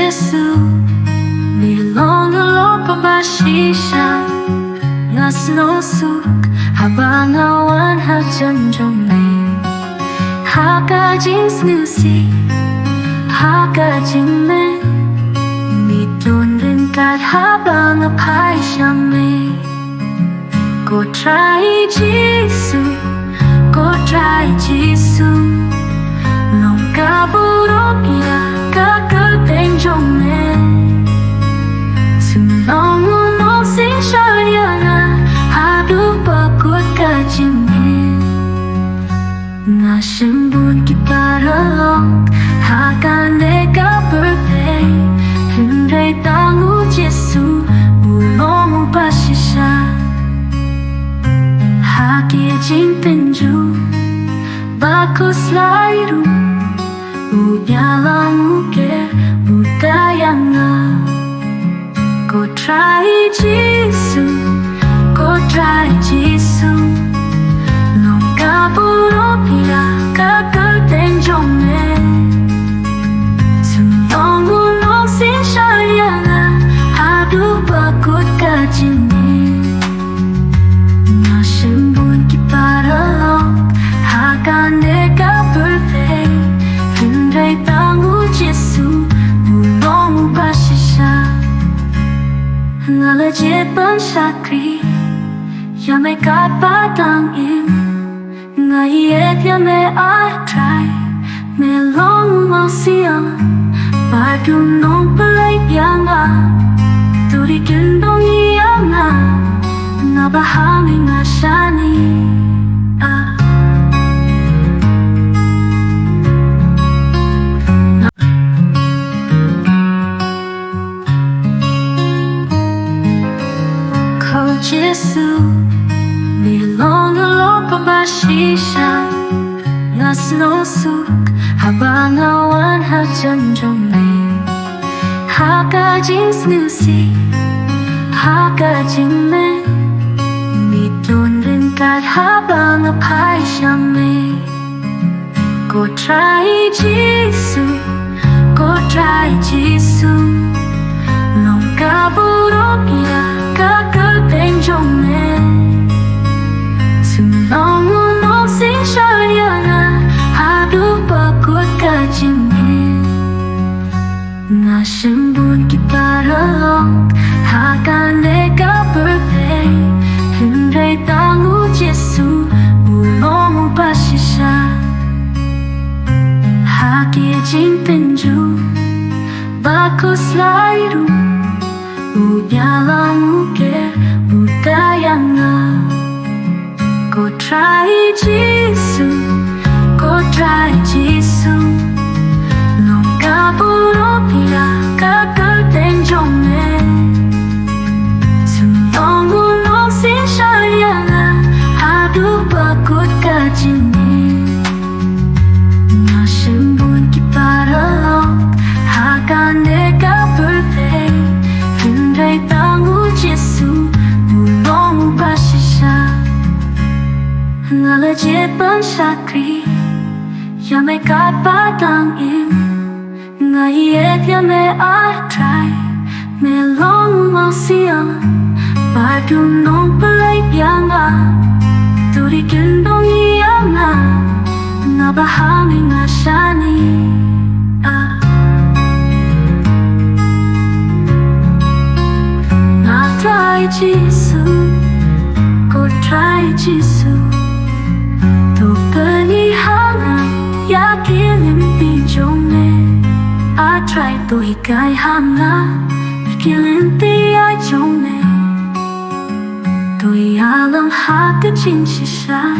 Jesu nilolong pabasisya nga sinusuk habang awan hajanjome hakajing snusi hakajing me mitun rin kat habang apay siyame go try Jesu go try Jesu long kaburok ya kakapeng jome sulong unong si syariana hadu pakut kajime nga simbun kiparalong hakane ka birthday hindray tangu Jesu ulong upasisya haki jing penju bakus lairu Ubialang uke udayanga go try Jesu go try Jesu long kaburokya kakateng jome sulong unong si syariana hadu bakut kajime nga simbun kiparalong hakane ka birthday hindray tangu Jesu ulong upasisya ngalajit ban syakri yame kat patangin ngayet yame atray melong masiang padunong palay pianga turi kendong iyanga nabahangin asyani Jesu nilolong pabasisya nga sinusuk habang awan hajanjome hakajing snusi hakajing me mitun rin kat habang apay siyame go try Jesu go try Jesu long kaburok ya kakapeng jome sulong unong si syariana hadu bakut kajime nga simbun kiparalong hakane ka birthday hindray tangu Jesu ulong upasisya haki jing penju bakus lairu Ubialang uke udayanga go try Jesu go try Jesu long kaburokya kakateng jome sulong unong si syariana hadu bakut kajime nga simbun kiparalong hakane ka birthday hindray tangu Jesu ulong upasisya ngalajit ban syakri yame kat patangin ngayet yame atray melong masiang padunong palay pianga turi kendong iyanga nabahangin asyani try Jesu go try Jesu to panihangan yakin pinjome I try to hikay hanga ikilinti ay jome to yalang hakajing sisya